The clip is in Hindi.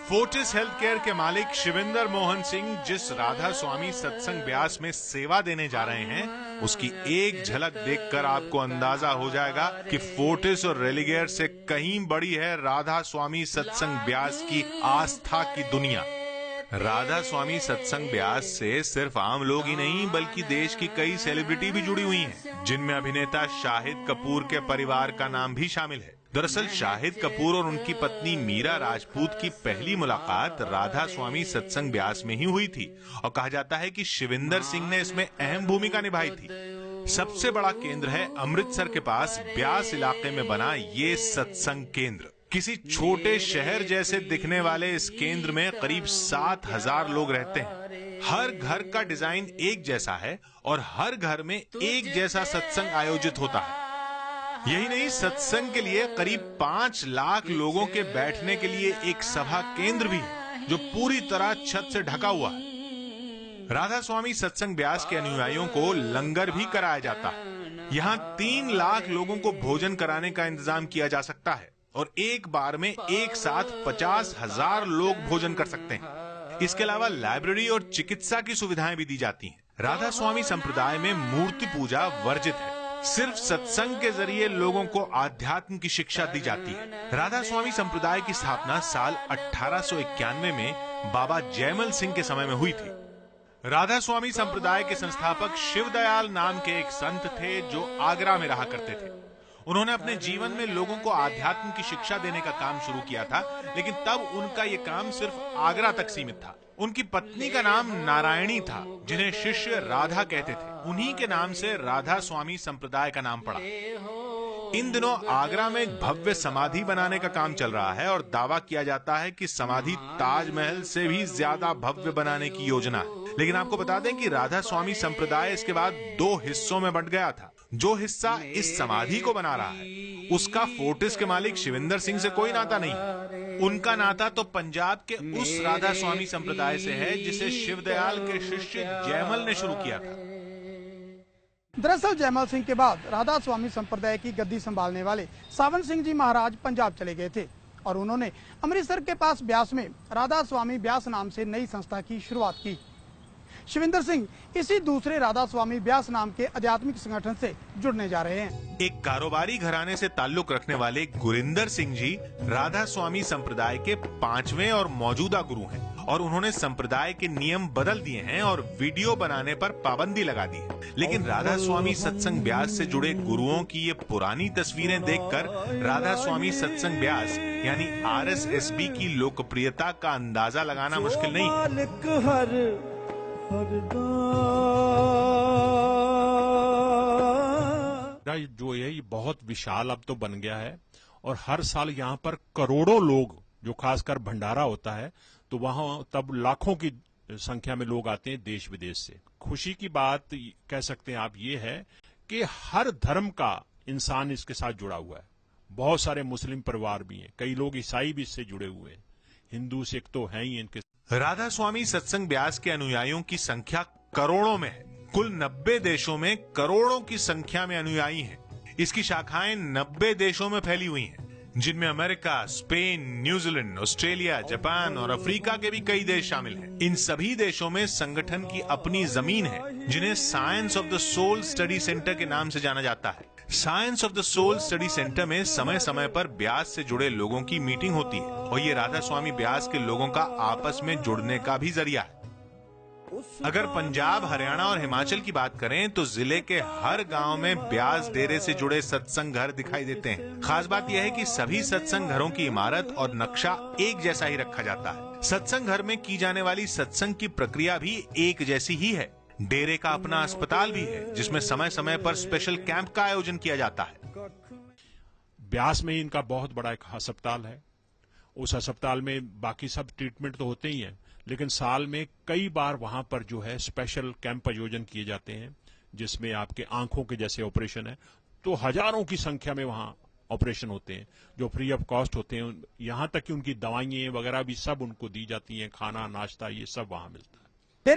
फोर्टिस हेल्थ केयर के मालिक शिविंदर मोहन सिंह जिस राधा स्वामी सत्संग ब्यास में सेवा देने जा रहे हैं, उसकी एक झलक देखकर आपको अंदाजा हो जाएगा कि फोर्टिस और रेलिगेयर से कहीं बड़ी है राधा स्वामी सत्संग ब्यास की आस्था की दुनिया। राधा स्वामी सत्संग ब्यास से सिर्फ आम लोग ही नहीं बल्कि देश की कई सेलिब्रिटी भी जुड़ी हुई हैं, जिनमें अभिनेता शाहिद कपूर के परिवार का नाम भी शामिल है। दरअसल शाहिद कपूर और उनकी पत्नी मीरा राजपूत की पहली मुलाकात राधा स्वामी सत्संग ब्यास में ही हुई थी और कहा जाता है कि शिविंदर सिंह ने इसमें अहम भूमिका निभाई थी। सबसे बड़ा केंद्र है अमृतसर के पास ब्यास इलाके में बना ये सत्संग केंद्र। किसी छोटे शहर जैसे दिखने वाले इस केंद्र में करीब 7,000 लोग रहते हैं। हर घर का डिजाइन एक जैसा है और हर घर में एक जैसा सत्संग आयोजित होता है। यही नहीं, सत्संग के लिए करीब 5 लाख लोगों के बैठने के लिए एक सभा केंद्र भी है जो पूरी तरह छत से ढका हुआ है। राधा स्वामी सत्संग ब्यास के अनुयायियों को लंगर भी कराया जाता है। यहाँ 3 लाख लोगों को भोजन कराने का इंतजाम किया जा सकता है और एक बार में एक साथ 50,000 लोग भोजन कर सकते हैं। इसके अलावा लाइब्रेरी और चिकित्सा की सुविधाएं भी दी जाती हैं। राधा स्वामी संप्रदाय में मूर्ति पूजा वर्जित है। सिर्फ सत्संग के जरिए लोगों को आध्यात्म की शिक्षा दी जाती है। राधा स्वामी संप्रदाय की स्थापना साल 1891 में बाबा जयमल सिंह के समय में हुई थी। राधा स्वामी संप्रदाय के संस्थापक शिवदयाल नाम के एक संत थे जो आगरा में रहा करते थे। उन्होंने अपने जीवन में लोगों को आध्यात्म की शिक्षा देने का काम शुरू किया था, लेकिन तब उनका ये काम सिर्फ आगरा तक सीमित था। उनकी पत्नी का नाम नारायणी था, जिन्हें शिष्य राधा कहते थे। उन्हीं के नाम से राधा स्वामी संप्रदाय का नाम पड़ा। इन दिनों आगरा में एक भव्य समाधि बनाने का काम चल रहा है और दावा किया जाता है कि समाधि ताजमहल से भी ज्यादा भव्य बनाने की योजना है। लेकिन आपको बता दें कि राधा स्वामी संप्रदाय इसके बाद 2 हिस्सों में बंट गया था। जो हिस्सा इस समाधि को बना रहा है उसका फोर्टिस के मालिक शिविंदर सिंह से कोई नाता नहीं है। उनका नाता तो पंजाब के उस राधा स्वामी संप्रदाय से है जिसे शिवदयाल के शिष्य जयमल ने शुरू किया था। दरअसल जयमल सिंह के बाद राधा स्वामी संप्रदाय की गद्दी संभालने वाले सावन सिंह जी महाराज पंजाब चले गए थे और उन्होंने अमृतसर के पास ब्यास में राधा स्वामी ब्यास नाम से नई संस्था की शुरुआत की। शिविंदर सिंह इसी दूसरे राधा स्वामी ब्यास नाम के आध्यात्मिक संगठन से जुड़ने जा रहे हैं। एक कारोबारी घराने से ताल्लुक रखने वाले गुरिंदर सिंह जी राधा स्वामी संप्रदाय के 5वें और मौजूदा गुरु हैं और उन्होंने संप्रदाय के नियम बदल दिए हैं और वीडियो बनाने पर पाबंदी लगा दी है। लेकिन राधा स्वामी सत्संग ब्यास से जुड़े गुरुओं की ये पुरानी तस्वीरें देखकर राधा स्वामी सत्संग ब्यास यानी RSSB की लोकप्रियता का अंदाजा लगाना मुश्किल नहीं है। जो है ये बहुत विशाल अब तो बन गया है और हर साल यहाँ पर करोड़ों लोग, जो खासकर भंडारा होता है तो वहां तब लाखों की संख्या में लोग आते हैं देश विदेश से। खुशी की बात कह सकते हैं आप ये है कि हर धर्म का इंसान इसके साथ जुड़ा हुआ है। बहुत सारे मुस्लिम परिवार भी हैं, कई लोग ईसाई भी इससे जुड़े हुए हैं, हिंदू सिख तो हैं ही इनके। राधा स्वामी सत्संग ब्यास के अनुयायियों की संख्या करोड़ों में है। कुल 90 देशों में करोड़ों की संख्या में अनुयायी हैं। इसकी शाखाएं 90 देशों में फैली हुई हैं, जिनमें America, Spain, New Zealand, Australia, Japan और अफ्रीका के भी कई देश शामिल हैं। इन सभी देशों में संगठन की अपनी जमीन है, जिन्हें science of the soul study centre के नाम से जाना जाता है। Science of the soul study centre में समय समय पर ब्यास से जुड़े लोगों की मीटिंग होती है और ये राधा स्वामी ब्यास के लोगों का आपस में जुड़ने का भी जरिया है। अगर पंजाब, हरियाणा और हिमाचल की बात करें तो जिले के हर गांव में ब्यास डेरे से जुड़े सत्संग घर दिखाई देते हैं। खास बात यह है कि सभी सत्संग घरों की इमारत और नक्शा एक जैसा ही रखा जाता है। सत्संग घर में की जाने वाली सत्संग की प्रक्रिया भी एक जैसी ही है। डेरे का अपना अस्पताल भी है, जिसमें समय समय पर स्पेशल कैंप का आयोजन किया जाता है। ब्यास में इनका बहुत बड़ा एक अस्पताल है। उस अस्पताल में बाकी सब ट्रीटमेंट तो होते ही हैं, लेकिन साल में कई बार वहां पर जो है स्पेशल कैंप आयोजन किए जाते हैं, जिसमें आपके आंखों के जैसे ऑपरेशन है, तो हजारों की संख्या में वहां ऑपरेशन होते हैं जो फ्री ऑफ कॉस्ट होते हैं। यहां तक कि उनकी दवाइयां वगैरह भी सब उनको दी जाती हैं, खाना नाश्ता ये सब वहां मिलता है।